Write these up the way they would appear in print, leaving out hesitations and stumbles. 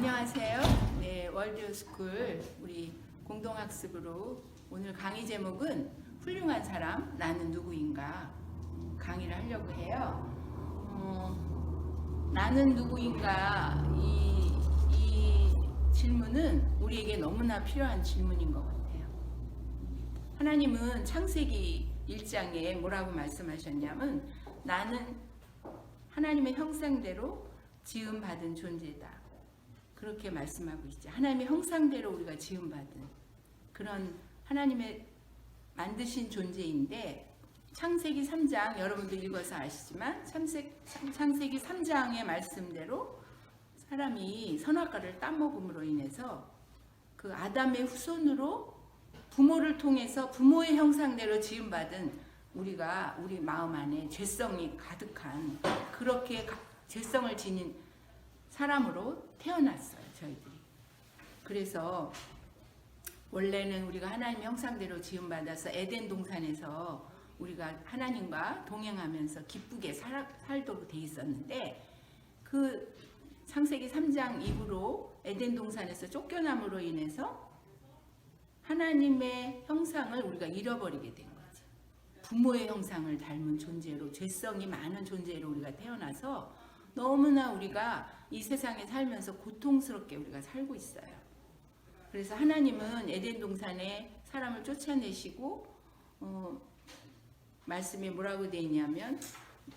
안녕하세요. 네, 월드스쿨 우리 공동학습으로 오늘 강의 제목은 훌륭한 사람, 나는 누구인가 강의를 하려고 해요. 나는 누구인가 이 질문은 우리에게 너무나 필요한 질문인 것 같아요. 하나님은 창세기 1장에 뭐라고 말씀하셨냐면 나는 하나님의 형상대로 지음받은 존재다. 그렇게 말씀하고 있죠. 하나님의 형상대로 우리가 지음받은 그런 하나님의 만드신 존재인데 창세기 3장 여러분도 읽어서 아시지만 창세기 3장의 말씀대로 사람이 선악과를 따먹음으로 인해서 그 아담의 후손으로 부모를 통해서 부모의 형상대로 지음받은 우리가 우리 마음 안에 죄성이 가득한 그렇게 죄성을 지닌 사람으로 태어났어요, 저희들이. 그래서 원래는 우리가 하나님의 형상대로 지음받아서 에덴 동산에서 우리가 하나님과 동행하면서 기쁘게 살도록 돼 있었는데 그 창세기 3장 이후로 에덴 동산에서 쫓겨남으로 인해서 하나님의 형상을 우리가 잃어버리게 된 거죠. 부모의 형상을 닮은 존재로 죄성이 많은 존재로 우리가 태어나서 너무나 우리가 이 세상에 살면서 고통스럽게 우리가 살고 있어요. 그래서 하나님은 에덴 동산에 사람을 쫓아내시고 말씀에 뭐라고 되어 있냐면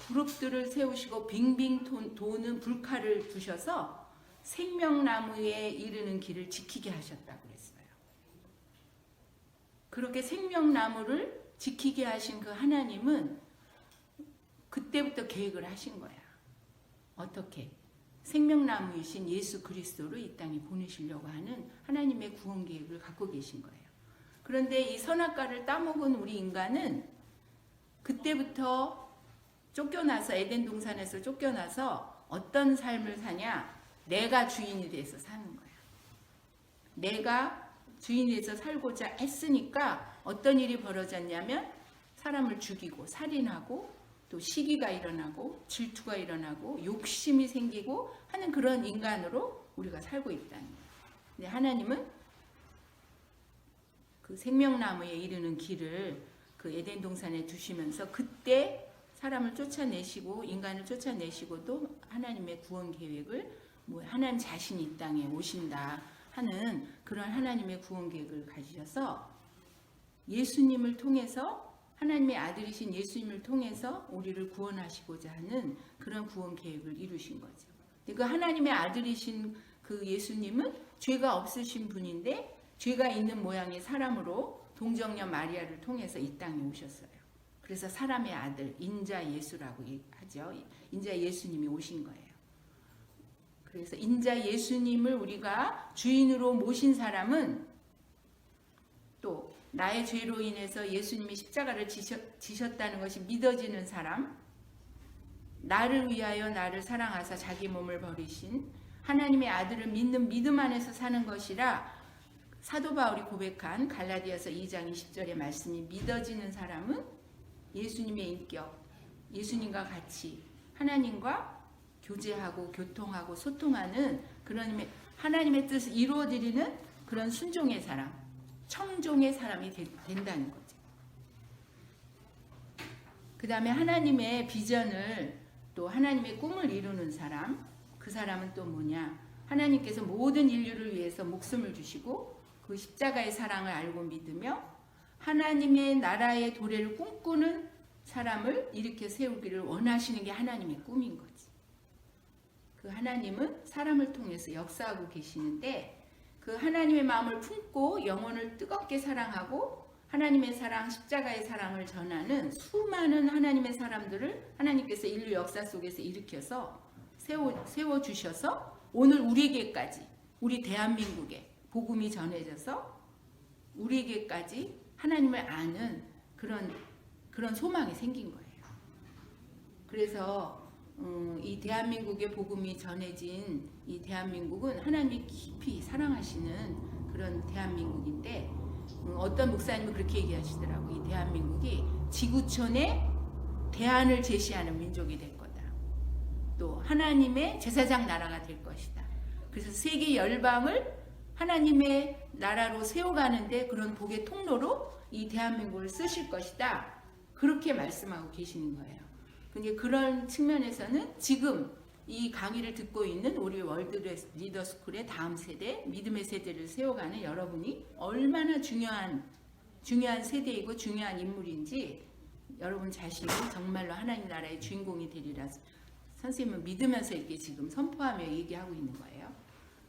그룹들을 세우시고 빙빙 도는 불칼을 두셔서 생명나무에 이르는 길을 지키게 하셨다고 그랬어요. 그렇게 생명나무를 지키게 하신 그 하나님은 그때부터 계획을 하신 거야. 어떻게? 생명나무이신 예수 그리스도를 이 땅에 보내시려고 하는 하나님의 구원 계획을 갖고 계신 거예요. 그런데 이 선악과를 따먹은 우리 인간은 그때부터 쫓겨나서 에덴 동산에서 쫓겨나서 어떤 삶을 사냐? 내가 주인이 돼서 사는 거야. 내가 주인이 돼서 살고자 했으니까 어떤 일이 벌어졌냐면 사람을 죽이고 살인하고 또 시기가 일어나고 질투가 일어나고 욕심이 생기고 하는 그런 인간으로 우리가 살고 있다는 거예요. 근데 하나님은 그 생명나무에 이르는 길을 그 에덴 동산에 두시면서 그때 사람을 쫓아내시고 인간을 쫓아내시고도 하나님의 구원 계획을 하나님 자신이 이 땅에 오신다 하는 그런 하나님의 구원 계획을 가지셔서 예수님을 통해서 하나님의 아들이신 예수님을 통해서 우리를 구원하시고자 하는 그런 구원 계획을 이루신 거죠. 그 하나님의 아들이신 그 예수님은 죄가 없으신 분인데 죄가 있는 모양의 사람으로 동정녀 마리아를 통해서 이 땅에 오셨어요. 그래서 사람의 아들 인자 예수라고 하죠. 인자 예수님이 오신 거예요. 그래서 인자 예수님을 우리가 주인으로 모신 사람은 또 나의 죄로 인해서 예수님이 십자가를 지셨다는 것이 믿어지는 사람, 나를 위하여 나를 사랑하사 자기 몸을 버리신 하나님의 아들을 믿는 믿음 안에서 사는 것이라 사도 바울이 고백한 갈라디아서 2장 20절의 말씀이 믿어지는 사람은 예수님의 인격, 예수님과 같이 하나님과 교제하고 교통하고 소통하는 그런 하나님의 뜻을 이루어드리는 그런 순종의 사람, 청종의 사람이 된다는 거죠. 그 다음에 하나님의 비전을 또 하나님의 꿈을 이루는 사람, 그 사람은 또 뭐냐? 하나님께서 모든 인류를 위해서 목숨을 주시고 그 십자가의 사랑을 알고 믿으며 하나님의 나라의 도래를 꿈꾸는 사람을 일으켜 세우기를 원하시는 게 하나님의 꿈인 거지. 그 하나님은 사람을 통해서 역사하고 계시는데 그 하나님의 마음을 품고 영혼을 뜨겁게 사랑하고 하나님의 사랑, 십자가의 사랑을 전하는 수많은 하나님의 사람들을 하나님께서 인류 역사 속에서 일으켜서 세워주셔서 오늘 우리에게까지, 우리 대한민국에 복음이 전해져서 우리에게까지 하나님을 아는 그런 소망이 생긴 거예요. 그래서 이 대한민국의 복음이 전해진 이 대한민국은 하나님이 깊이 사랑하시는 그런 대한민국인데 어떤 목사님은 그렇게 얘기하시더라고요. 이 대한민국이 지구촌에 대안을 제시하는 민족이 될 거다. 또 하나님의 제사장 나라가 될 것이다. 그래서 세계 열방을 하나님의 나라로 세워가는데 그런 복의 통로로 이 대한민국을 쓰실 것이다. 그렇게 말씀하고 계시는 거예요. 근데 그런 측면에서는 지금 이 강의를 듣고 있는 우리 월드 리더스쿨의 다음 세대, 믿음의 세대를 세워가는 여러분이 얼마나 중요한 세대이고 중요한 인물인지 여러분 자신이 정말로 하나님 나라의 주인공이 되리라 선생님은 믿으면서 이렇게 지금 선포하며 얘기하고 있는 거예요.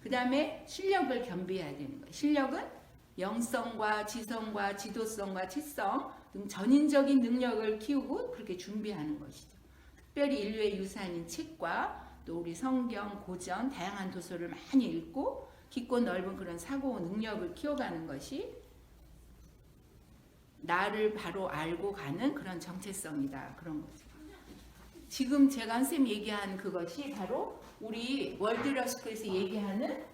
그 다음에 실력을 겸비해야 되는 거예요. 실력은 영성과 지성과 지도성과 치성 등 전인적인 능력을 키우고 그렇게 준비하는 것이죠. 특별히 인류의 유산인 책과 또 우리 성경, 고전, 다양한 도서를 많이 읽고 깊고 넓은 그런 사고 능력을 키워가는 것이 나를 바로 알고 가는 그런 정체성이다. 그런 거죠. 지금 제가 선생님 얘기한 그것이 바로 우리 월드러스쿨에서 얘기하는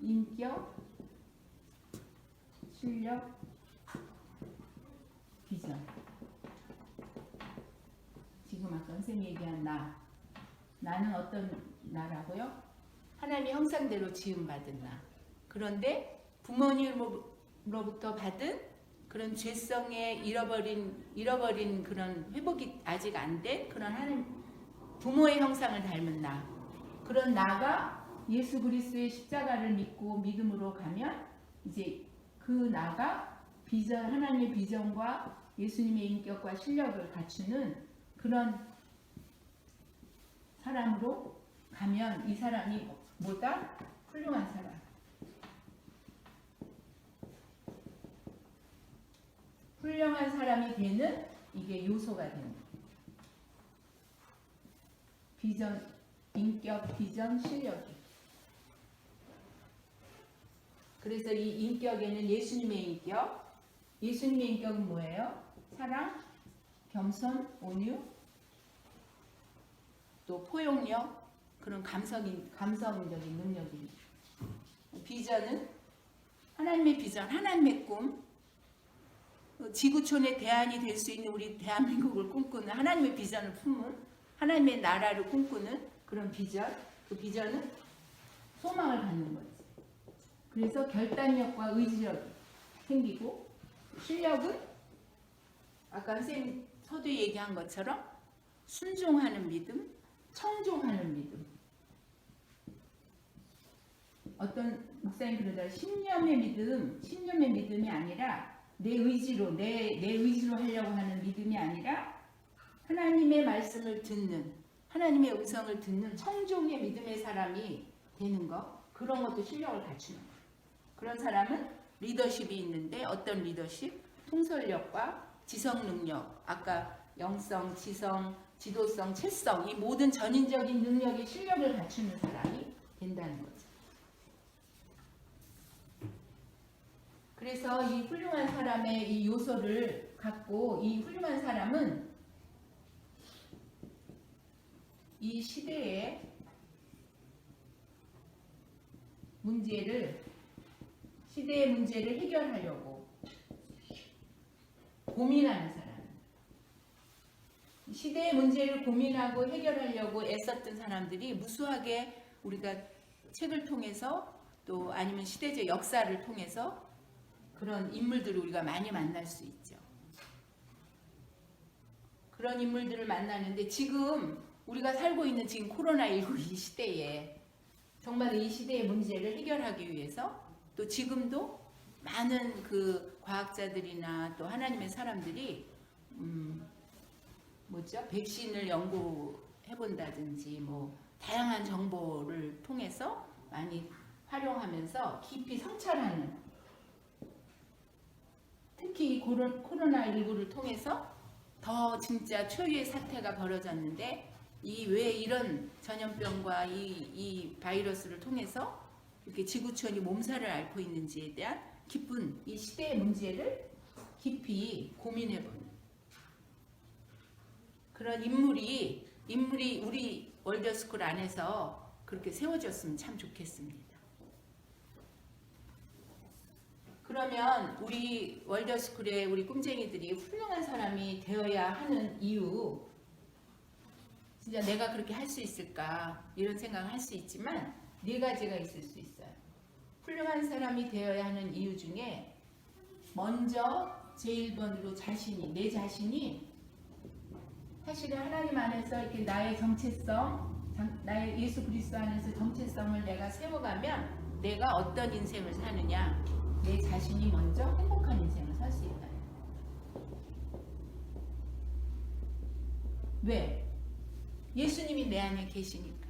인격, 실력, 비전. 지금 아까 선생님이 얘기한 나는 어떤 나라고요? 하나님의 형상대로 지음받은 나. 그런데 부모님으로부터 받은 그런 죄성에 잃어버린 그런 회복이 아직 안 된 그런 하나님 부모의 형상을 닮은 나. 그런 나가 예수 그리스도의 십자가를 믿고 믿음으로 가면 이제 그 나가 비전 하나님의 비전과 예수님의 인격과 실력을 갖추는 그런 사람으로 가면 이 사람이 뭐다? 훌륭한 사람. 훌륭한 사람이 되는 이게 요소가 되는 비전, 인격, 비전, 실력이. 그래서 이 인격에는 예수님의 인격은 뭐예요? 사랑, 겸손, 온유, 또 포용력, 그런 감성적인 능력입니다. 비전은 하나님의 비전, 하나님의 꿈, 지구촌의 대안이 될 수 있는 우리 대한민국을 꿈꾸는 하나님의 비전을 품은 하나님의 나라를 꿈꾸는 그런 비전, 그 비전은 소망을 갖는 거지. 그래서 결단력과 의지력이 생기고 실력은 아까 선생님 서두에 얘기한 것처럼 순종하는 믿음, 청종하는 믿음. 어떤 목사님 그러더라. 신념의 믿음이 아니라 내 의지로 하려고 하는 믿음이 아니라 하나님의 말씀을 듣는 하나님의 음성을 듣는 청종의 믿음의 사람이 되는 것, 그런 것도 실력을 갖추는 거예요. 그런 사람은 리더십이 있는데 어떤 리더십? 통솔력과 지성 능력, 아까 영성, 지성, 지도성, 채성 이 모든 전인적인 능력의 실력을 갖추는 사람이 된다는 거죠. 그래서 이 훌륭한 사람의 이 요소를 갖고 이 훌륭한 사람은 이 시대의 문제를 해결하려고 고민하는 사람. 시대의 문제를 고민하고 해결하려고 애썼던 사람들이 무수하게 우리가 책을 통해서 또 아니면 시대적 역사를 통해서 그런 인물들을 우리가 많이 만날 수 있죠. 그런 인물들을 만나는데 지금 우리가 살고 있는 지금 코로나19 이 시대에 정말 이 시대의 문제를 해결하기 위해서 또 지금도 많은 그 과학자들이나 또 하나님의 사람들이 백신을 연구해 본다든지 뭐 다양한 정보를 통해서 많이 활용하면서 깊이 성찰하는, 특히 이 코로나19를 통해서 더 진짜 초유의 사태가 벌어졌는데 왜 이런 전염병과 이 바이러스를 통해서 이렇게 지구촌이 몸살을 앓고 있는지에 대한 깊은 이 시대의 문제를 깊이 고민해보는 그런 인물이 우리 월드스쿨 안에서 그렇게 세워졌으면 참 좋겠습니다. 그러면 우리 월드스쿨의 우리 꿈쟁이들이 훌륭한 사람이 되어야 하는 이유, 진짜 내가 그렇게 할 수 있을까 이런 생각을 할 수 있지만 네 가지가 있을 수 있어요. 훌륭한 사람이 되어야 하는 이유 중에 먼저 제1번으로 내 자신이 사실은 하나님 안에서 이렇게 나의 정체성, 나의 예수 그리스도 안에서 정체성을 내가 세워가면 내가 어떤 인생을 사느냐, 내 자신이 먼저 행복한 인생을 살 수 있다. 왜? 예수님이 내 안에 계시니까.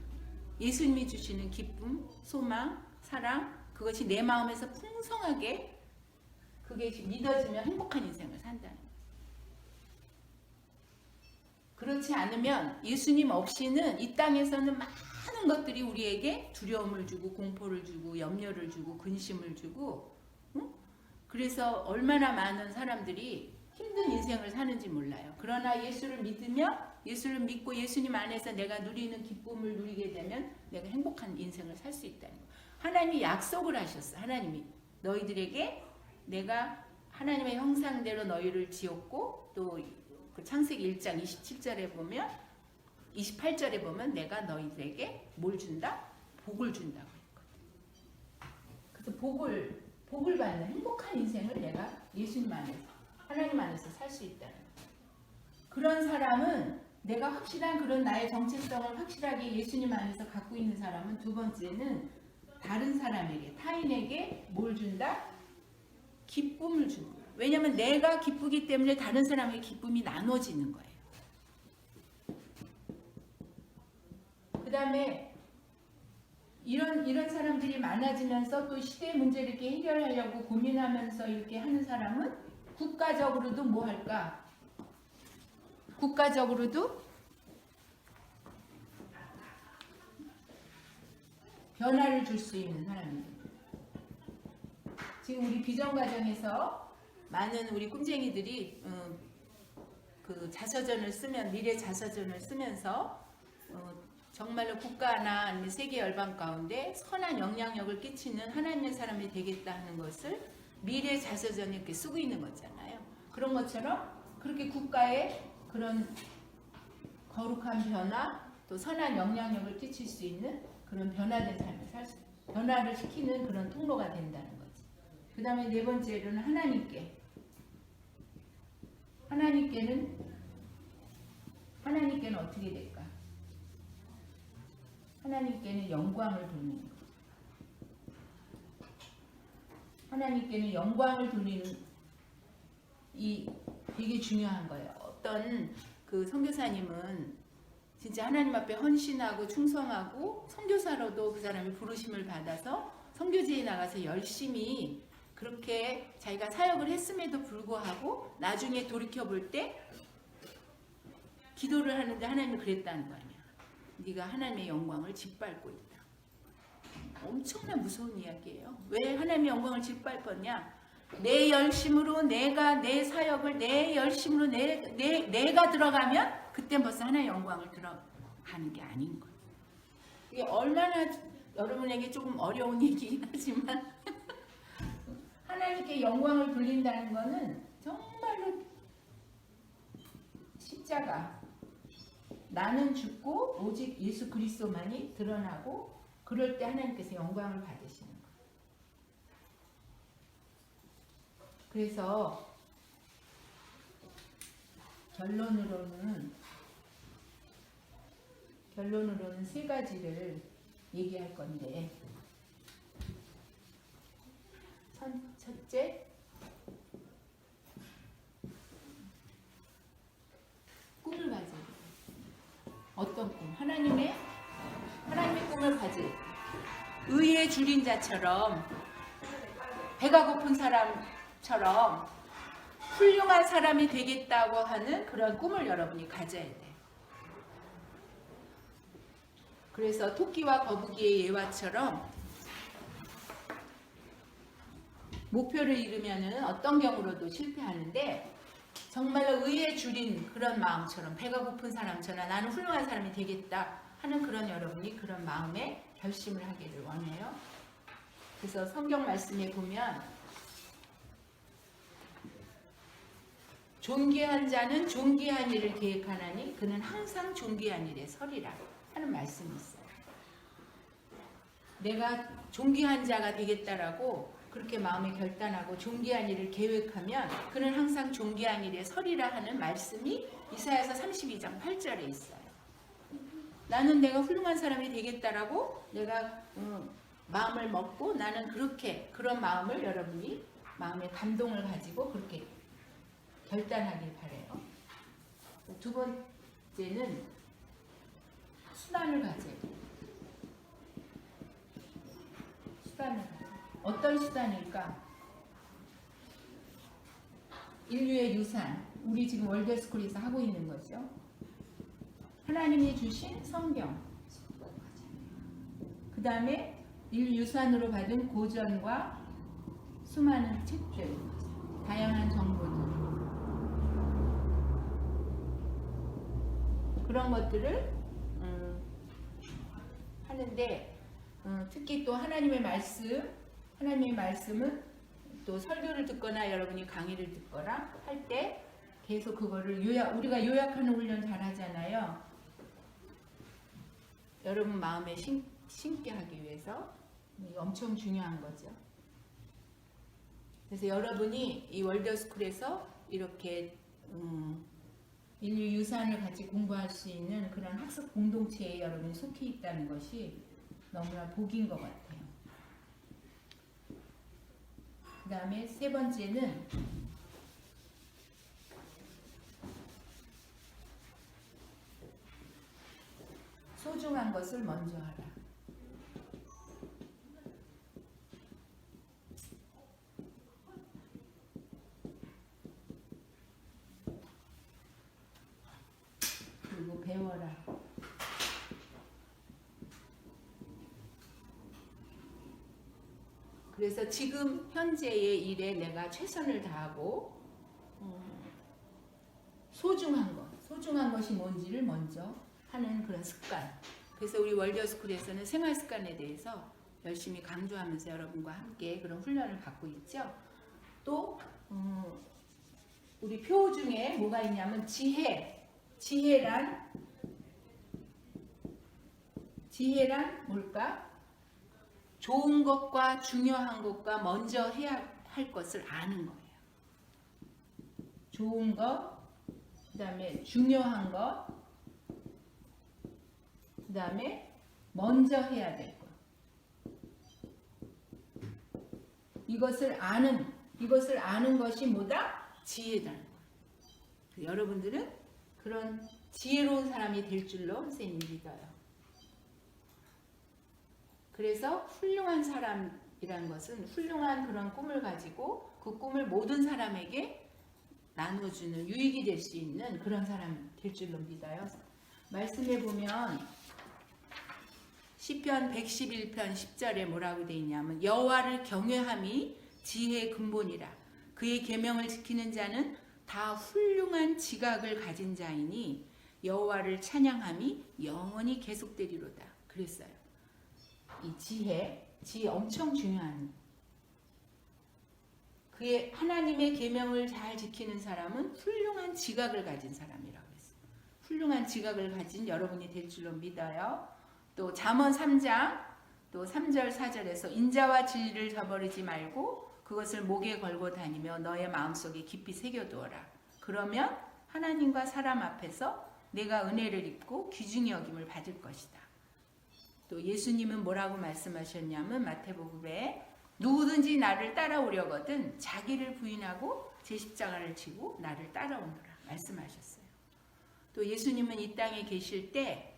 예수님이 주시는 기쁨, 소망, 사랑, 그것이 내 마음에서 풍성하게 그게 믿어지면 행복한 인생을 산다는 거예요. 그렇지 않으면 예수님 없이는 이 땅에서는 많은 것들이 우리에게 두려움을 주고 공포를 주고 염려를 주고 근심을 주고, 응? 그래서 얼마나 많은 사람들이 힘든 인생을 사는지 몰라요. 그러나 예수를 믿고 예수님 안에서 내가 누리는 기쁨을 누리게 되면 내가 행복한 인생을 살 수 있다는 거예요. 하나님이 약속을 하셨어. 하나님이 너희들에게 내가 하나님의 형상대로 너희를 지었고, 또 그 창세기 1장 27절에 보면 28절에 보면 내가 너희들에게 뭘 준다? 복을 준다고 했거든. 그래서 복을 받는 행복한 인생을 내가 예수님 안에서 하나님 안에서 살 수 있다는 거예요. 그런 사람은 내가 확실한 그런 나의 정체성을 확실하게 예수님 안에서 갖고 있는 사람은 두 번째는 다른 사람에게, 타인에게 뭘 준다? 기쁨을 주는 거예요. 왜냐하면 내가 기쁘기 때문에 다른 사람에게 기쁨이 나눠지는 거예요. 그 다음에 이런 사람들이 많아지면서 또 시대 문제를 이렇게 해결하려고 고민하면서 이렇게 하는 사람은 국가적으로도 뭐 할까? 국가적으로도 변화를 줄 수 있는 사람입니다. 지금 우리 비전과정에서 많은 우리 꿈쟁이들이 그 자서전을 쓰면 미래 자서전을 쓰면서 정말로 국가나 아니면 세계 열방 가운데 선한 영향력을 끼치는 하나님의 사람이 되겠다 하는 것을 미래 자서전에 이렇게 쓰고 있는 거잖아요. 그런 것처럼 그렇게 국가에 그런 거룩한 변화, 또 선한 영향력을 끼칠 수 있는 그런 변화된 삶을 변화를 시키는 그런 통로가 된다는 거지. 그 다음에 네 번째로는 하나님께는 어떻게 될까? 하나님께는 영광을 돌리는 거. 하나님께는 영광을 돌리는 이 되게 중요한 거예요. 어떤 그 선교사님은 진짜 하나님 앞에 헌신하고 충성하고 선교사로도 그 사람이 부르심을 받아서 선교지에 나가서 열심히 그렇게 자기가 사역을 했음에도 불구하고 나중에 돌이켜볼 때 기도를 하는데 하나님이 그랬다는 거 아니야. 네가 하나님의 영광을 짓밟고 있다. 엄청난 무서운 이야기예요. 왜 하나님의 영광을 짓밟았냐? 내 열심으로 내가 내 사역을 내 열심으로 내가 들어가면 그때 벌써 하나님의 영광을 들어가는 게 아닌 거예요. 이게 얼마나 여러분에게 조금 어려운 얘기긴 하지만 하나님께 영광을 돌린다는 것은 정말로 십자가, 나는 죽고 오직 예수 그리스도만이 드러나고 그럴 때 하나님께서 영광을 받으시는 거예요. 그래서 결론으로는 세 가지를 얘기할 건데, 첫째, 꿈을 가져야 돼요. 어떤 꿈? 하나님의 꿈을 가질, 의의 줄인 자처럼, 배가 고픈 사람처럼 훌륭한 사람이 되겠다고 하는 그런 꿈을 여러분이 가져야 돼요. 그래서 토끼와 거북이의 예화처럼 목표를 이루면은 어떤 경우로도 실패하는데, 정말로 의에 줄인 그런 마음처럼, 배가 고픈 사람처럼 나는 훌륭한 사람이 되겠다 하는 그런 여러분이 그런 마음에 결심을 하기를 원해요. 그래서 성경 말씀에 보면 존귀한 자는 존귀한 일을 계획하나니 그는 항상 존귀한 일에 서리라 하는 말씀이 있어요. 내가 존귀한 자가 되겠다라고 그렇게 마음에 결단하고 존귀한 일을 계획하면 그는 항상 존귀한 일에 서리라 하는 말씀이 이사야서 32장 8절에 있어요. 나는 내가 훌륭한 사람이 되겠다라고 내가 마음을 먹고 나는 그런 마음을 여러분이 마음의 감동을 가지고 그렇게 결단하길 바래요. 두 번째는 수단을 가져야 돼요. 수단을 가져야 돼요. 어떤 수단일까? 인류의 유산, 우리 지금 월드스쿨에서 하고 있는 거죠. 하나님이 주신 성경, 그 다음에 인류 유산으로 받은 고전과 수많은 책들, 다양한 정보들, 그런 것들을 하는데 특히 또 하나님의 말씀은 또 설교를 듣거나 여러분이 강의를 듣거나 할 때 계속 그거를 우리가 요약하는 훈련 잘 하잖아요. 여러분 마음에 심게 하기 위해서 엄청 중요한 거죠. 그래서 여러분이 이 월드스쿨에서 이렇게 인류 유산을 같이 공부할 수 있는 그런 학습 공동체에 여러분이 속해 있다는 것이 너무나 복인 것 같아요. 그 다음에 세 번째는 소중한 것을 먼저 하라. 그리고 배워라. 그래서 지금 현재의 일에 내가 최선을 다하고 소중한 것이 뭔지를 먼저 하는 그런 습관. 그래서 우리 월드스쿨에서는 생활 습관에 대해서 열심히 강조하면서 여러분과 함께 그런 훈련을 받고 있죠. 또 우리 표 중에 뭐가 있냐면 지혜란 뭘까? 좋은 것과 중요한 것과 먼저 해야 할 것을 아는 거예요. 좋은 것, 그 다음에 중요한 것, 그 다음에 먼저 해야 될 것. 이것을 아는 것이 뭐다? 지혜라는 거예요. 여러분들은 그런 지혜로운 사람이 될 줄로 선생님이 믿어요. 그래서 훌륭한 사람이란 것은 훌륭한 그런 꿈을 가지고 그 꿈을 모든 사람에게 나눠주는 유익이 될 수 있는 그런 사람 될 줄로 믿어요. 말씀해 보면 시편 111편 10절에 뭐라고 되어 있냐면 여호와를 경외함이 지혜의 근본이라. 그의 계명을 지키는 자는 다 훌륭한 지각을 가진 자이니 여호와를 찬양함이 영원히 계속되리로다. 그랬어요. 이 지혜 엄청 중요한. 그의 하나님의 계명을 잘 지키는 사람은 훌륭한 지각을 가진 사람이라고 했어요. 훌륭한 지각을 가진 여러분이 될 줄로 믿어요. 또 잠언 3장 또 3절 4절에서 인자와 진리를 저버리지 말고 그것을 목에 걸고 다니며 너의 마음속에 깊이 새겨두어라. 그러면 하나님과 사람 앞에서 내가 은혜를 입고 귀중히 여김을 받을 것이다. 또 예수님은 뭐라고 말씀하셨냐면 마태복음에 누구든지 나를 따라오려거든 자기를 부인하고 제 십자가를 지고 나를 따라오너라 말씀하셨어요. 또 예수님은 이 땅에 계실 때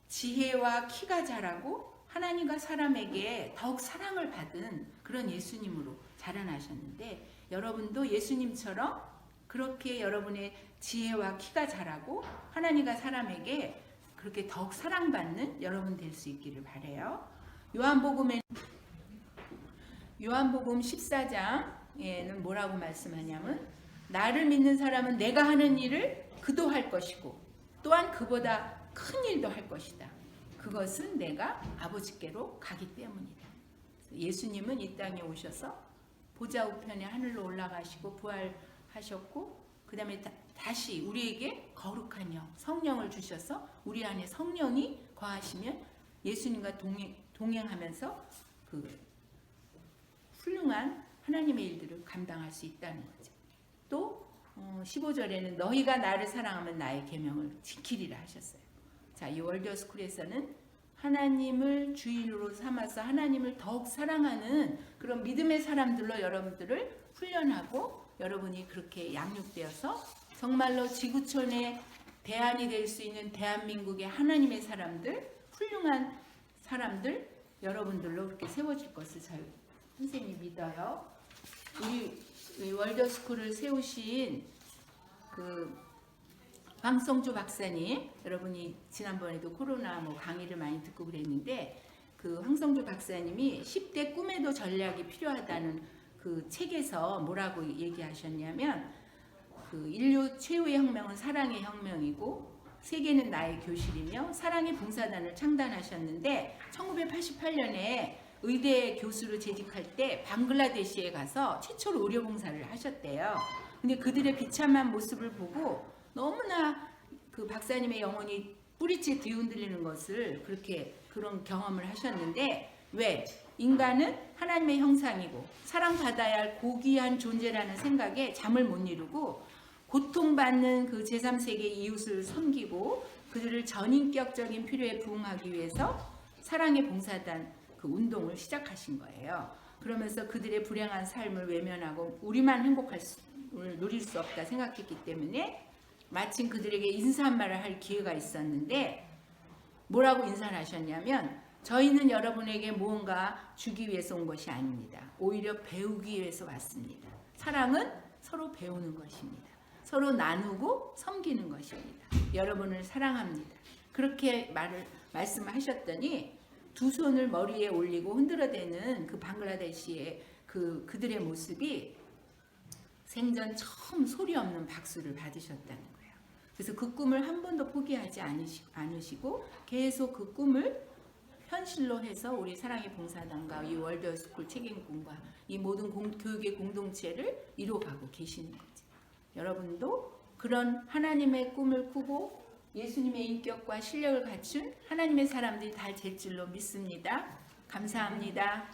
지혜와 키가 자라고 하나님과 사람에게 더욱 사랑을 받은 그런 예수님으로 자라나셨는데 여러분도 예수님처럼 그렇게 여러분의 지혜와 키가 자라고 하나님과 사람에게 그렇게 더욱 사랑받는 여러분 될 수 있기를 바라요. 요한복음 14장에는 뭐라고 말씀하냐면 나를 믿는 사람은 내가 하는 일을 그도 할 것이고 또한 그보다 큰 일도 할 것이다. 그것은 내가 아버지께로 가기 때문이다. 예수님은 이 땅에 오셔서 보좌 우편에 하늘로 올라가시고 부활하셨고 그 다음에 다시 우리에게 거룩한 영, 성령을 주셔서 우리 안에 성령이 거하시면 예수님과 동행하면서 그 훌륭한 하나님의 일들을 감당할 수 있다는 거죠. 또 15절에는 너희가 나를 사랑하면 나의 계명을 지키리라 하셨어요. 자, 이 월드스쿨에서는 하나님을 주인으로 삼아서 하나님을 더욱 사랑하는 그런 믿음의 사람들로 여러분들을 훈련하고 여러분이 그렇게 양육되어서 정말로 지구촌의 대안이 될 수 있는 대한민국의 하나님의 사람들, 훌륭한 사람들 여러분들로 그렇게 세워질 것을 저희 선생님이 믿어요. 우리 월드스쿨을 세우신 그 황성주 박사님, 여러분이 지난번에도 코로나 강의를 많이 듣고 그랬는데 그 황성주 박사님이 10대 꿈에도 전략이 필요하다는 그 책에서 뭐라고 얘기하셨냐면 그 인류 최후의 혁명은 사랑의 혁명이고 세계는 나의 교실이며 사랑의 봉사단을 창단하셨는데 1988년에 의대 교수로 재직할 때 방글라데시에 가서 최초로 의료봉사를 하셨대요. 근데 그들의 비참한 모습을 보고 너무나 그 박사님의 영혼이 뿌리째 뒤흔들리는 것을 그런 경험을 하셨는데 왜? 인간은 하나님의 형상이고 사랑받아야 할 고귀한 존재라는 생각에 잠을 못 이루고 고통받는 그 제3세계 이웃을 섬기고 그들을 전인격적인 필요에 부응하기 위해서 사랑의 봉사단 그 운동을 시작하신 거예요. 그러면서 그들의 불행한 삶을 외면하고 우리만 누릴 수 없다 생각했기 때문에 마침 그들에게 인사 한 말을 할 기회가 있었는데 뭐라고 인사를 하셨냐면 저희는 여러분에게 무언가 주기 위해서 온 것이 아닙니다. 오히려 배우기 위해서 왔습니다. 사랑은 서로 배우는 것입니다. 서로 나누고 섬기는 것입니다. 여러분을 사랑합니다. 그렇게 말씀하셨더니 두 손을 머리에 올리고 흔들어대는 그 방글라데시의 그들의 모습이 생전 처음 소리 없는 박수를 받으셨다는 거예요. 그래서 그 꿈을 한 번도 포기하지 않으시고 계속 그 꿈을 현실로 해서 우리 사랑의 봉사단과 이 월드스쿨 책임꾼과 이 모든 교육의 공동체를 이뤄가고 계시는 거죠. 여러분도 그런 하나님의 꿈을 꾸고 예수님의 인격과 실력을 갖춘 하나님의 사람들이 다 될 줄로 믿습니다. 감사합니다.